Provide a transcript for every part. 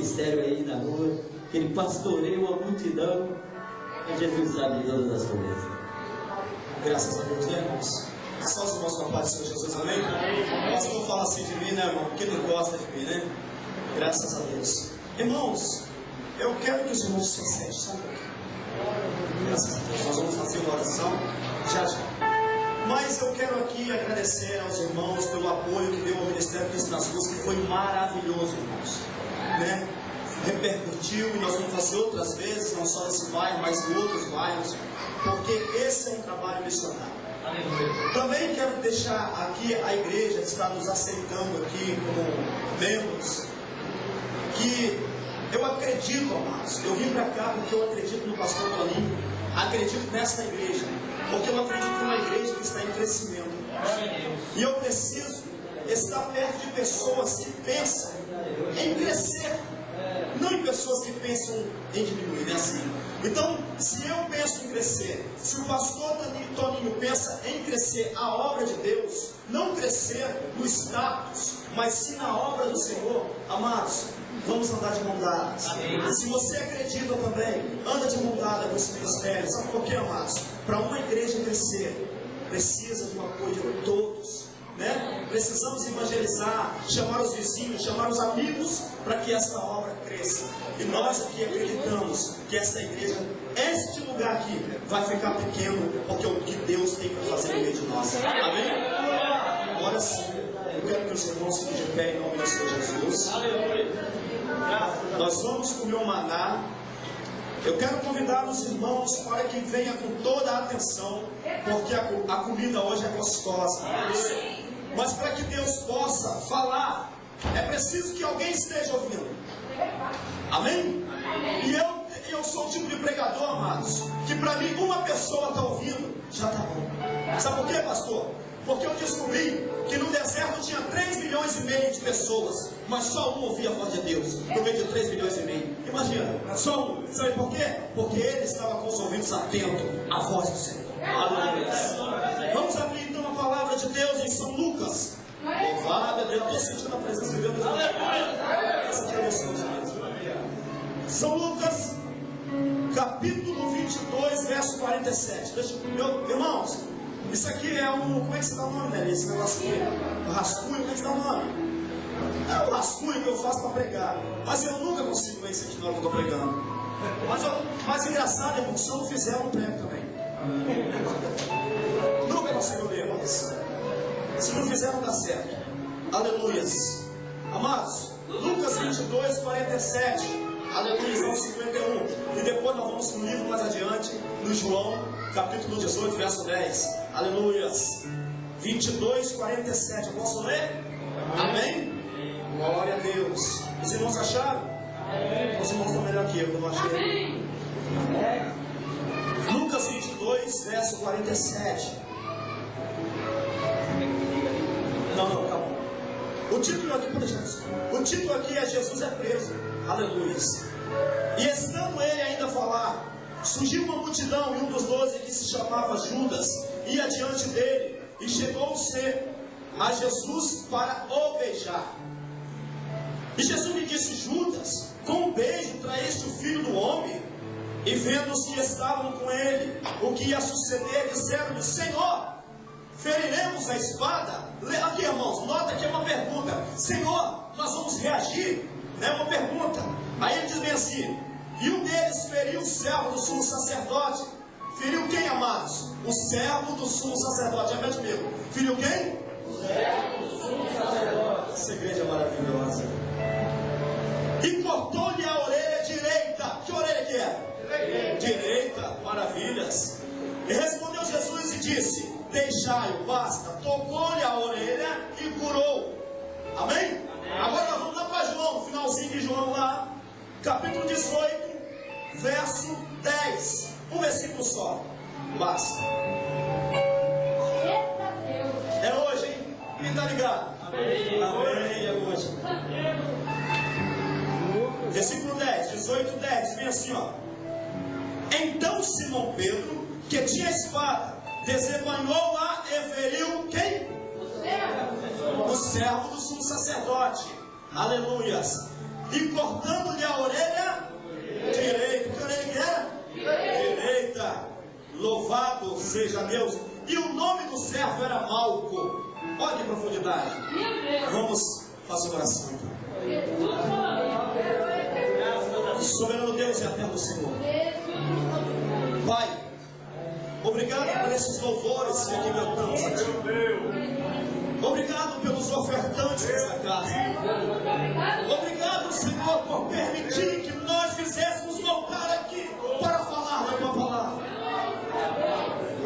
ministério aí na rua, que ele pastoreia uma multidão, e Jesus sabe de todas as coisas. Graças a Deus, né, irmãos? Só os irmãos com a paz do Senhor Jesus, amém? O pastor fala assim de mim, né, irmão? Porque não gosta de mim, né? Graças a Deus. Irmãos, eu quero que os irmãos se sentem, só um pouquinho. Graças a Deus, nós vamos fazer uma oração já já. Mas eu quero aqui agradecer aos irmãos pelo apoio que deu ao Ministério Cristo nas Ruas, que foi maravilhoso, irmãos, né? Repercutiu e nós vamos fazer outras vezes, não só nesse bairro, mas em outros bairros, porque esse é um trabalho missionário. Também quero deixar aqui a igreja que está nos aceitando aqui como membros, que eu acredito, amados, eu vim para cá porque eu acredito no pastor Toninho, acredito nesta igreja, porque eu acredito numa igreja que está em crescimento. E eu preciso estar perto de pessoas que pensam em crescer, não em pessoas que pensam em diminuir, né, assim. Então, se eu penso em crescer, se o pastor Toninho pensa em crescer a obra de Deus, não crescer no status, mas sim na obra do Senhor, amados, vamos andar de mão dada. Se você acredita também, anda de mão dada com esse ministério. Sabe por quê, amados? Para uma igreja crescer, precisa do apoio de todos, né? Precisamos evangelizar, chamar os vizinhos, chamar os amigos, para que essa obra cresça. E nós aqui acreditamos que essa igreja, este lugar aqui, vai ficar pequeno, porque é o que Deus tem para fazer no meio de nós. Amém? Agora sim, eu quero que os irmãos fiquem de pé em nome do Senhor Jesus. Nós vamos comer o maná. Eu quero convidar os irmãos para que venham com toda a atenção, porque a comida hoje é gostosa. Mas para que Deus possa falar, é preciso que alguém esteja ouvindo. Amém? E eu sou o tipo de pregador, amados, que para mim uma pessoa está ouvindo, já está bom. Sabe por quê, pastor? Porque eu descobri que no deserto tinha 3,5 milhões de pessoas, mas só um ouvia a voz de Deus, no meio de 3,5 milhões. Imagina, só um. Sabe por quê? Porque ele estava com os ouvidos atentos à voz do Senhor. Aleluia. Vamos abrir então a palavra de Deus em São Lucas. Louvado a Deus, estou sentindo a presença de Deus. Essa aqui é a emoção de Deus. São Lucas, capítulo 22, verso 47. Irmãos, isso aqui é um... Como é que se dá o nome, né? Esse negócio aqui, o rascunho, como é que se dá o nome? É o rascunho que eu faço para pregar. Mas eu nunca consigo ver isso aqui na hora que eu estou pregando. Mas engraçado é porque se eu não fizer, eu não prego também. Nunca consigo ler, mas se não fizer, não dá certo. Aleluias. Amados, Lucas 22, 47. Aleluia, João 51. E depois nós vamos no livro mais adiante, no João, capítulo 18, verso 10. Aleluias. 22, 47. Eu posso ler? Amém? Glória a Deus. Os irmãos acharam? Os irmãos estão melhor que eu não achei. Lucas 22, verso 47. Não, tá bom. O título aqui é Jesus é preso. Aleluia. E estando ele ainda a falar, surgiu uma multidão, e um dos 12, que se chamava Judas, ia diante dele, e chegou-se a Jesus para o beijar. E Jesus lhe disse: Judas, com um beijo traíste o Filho do Homem? E vendo os que estavam com ele, o que ia suceder, disseram-lhe: Senhor, feriremos a espada? Aqui, irmãos, nota que é uma pergunta. Senhor, nós vamos reagir? É uma pergunta. Aí ele diz bem assim: e um deles feriu o servo do sumo sacerdote. Feriu quem, amados? O servo do sumo sacerdote. Repete comigo. Feriu quem? O servo do sumo sacerdote. Essa igreja é maravilhosa. E cortou-lhe a orelha direita. Que orelha que é? Direita. Maravilhas. E respondeu Jesus e disse: deixai-o, basta. Tocou-lhe a orelha e curou. Amém? Agora nós vamos lá para João, finalzinho de João lá, capítulo 18, verso 10. Um versículo só. Basta. É hoje, hein? Quem está ligado? Amém. Amém, é hoje. Versículo 10, 18, 10. Vem assim, ó. Então Simão Pedro, que tinha espada, desembanhou-a e feriu quem? O servo do sumo sacerdote. Aleluias. e cortando-lhe a orelha direita. Que orelha que era? Direita. Louvado seja Deus. E o nome do servo era Malco. Olha que profundidade. Vamos fazer oração. Soberano Deus e eterno Senhor. Pai, obrigado por esses louvores que aqui cantamos a Ti. Obrigado pelos ofertantes dessa casa. Obrigado, Senhor, por permitir que nós fizéssemos voltar aqui para falar da Tua palavra.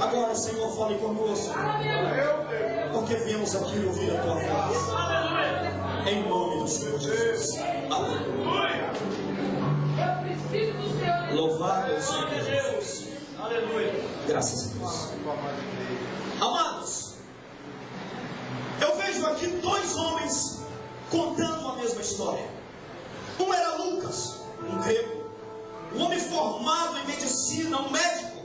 Agora, Senhor, fale conosco, porque viemos aqui ouvir a Tua voz. Em nome do Senhor Jesus. Aleluia. Louvado seja Deus. Aleluia. Graças a Deus. Amados, eu vejo aqui dois homens contando a mesma história. Um era Lucas, um grego, um homem formado em medicina, um médico,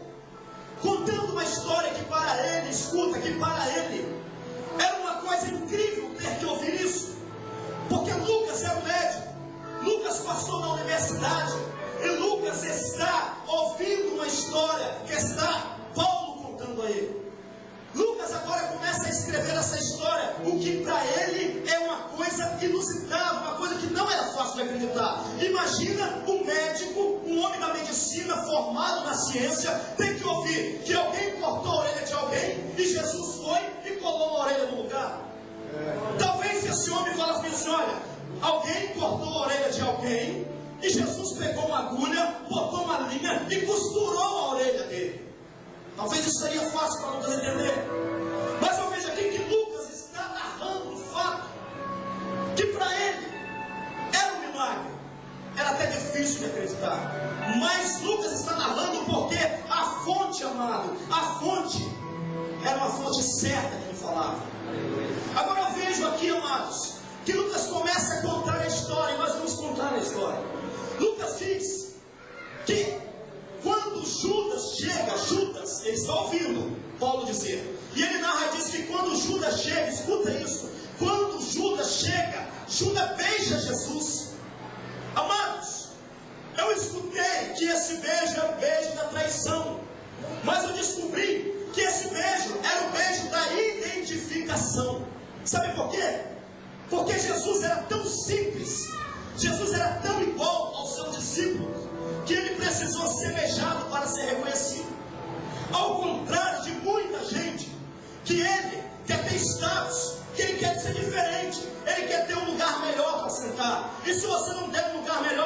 contando uma história que para ele, escuta, que para ele era uma coisa incrível ter que ouvir isso, porque Lucas era um médico, Lucas passou na universidade, e Lucas está ouvindo uma história que está Paulo contando a ele. Lucas agora começa a escrever essa história, o que para ele é uma coisa inusitada, uma coisa que não era fácil de acreditar. Imagina um médico, um homem da medicina, formado na ciência, tem que ouvir que alguém cortou a orelha de alguém, e Jesus foi e colou a orelha no lugar. Talvez esse homem falasse assim, olha, alguém cortou a orelha de alguém, e Jesus pegou uma agulha, botou uma linha e costurou a orelha dele. Talvez isso seria fácil para Lucas entender. Mas eu vejo aqui que Lucas está narrando o fato que para ele era um milagre. Era até difícil de acreditar. Mas Lucas está narrando porque a fonte, amado, a fonte era uma fonte certa que ele falava. Agora eu vejo aqui, amados, que Lucas começa a contar a história, e nós vamos contar a história. Lucas diz que quando Judas chega, Judas, ele está ouvindo Paulo dizer, e ele narra, diz que quando Judas chega, escuta isso, quando Judas chega, Judas beija Jesus. Amados, eu escutei que esse beijo era o beijo da traição, mas eu descobri que esse beijo era o beijo da identificação. Sabe por quê? Porque Jesus era tão simples, Jesus era tão igual aos seus discípulos, que ele precisou ser beijado para ser reconhecido. Ao contrário de muita gente, que ele quer ter status, que ele quer ser diferente, ele quer ter um lugar melhor para sentar. E se você não der um lugar melhor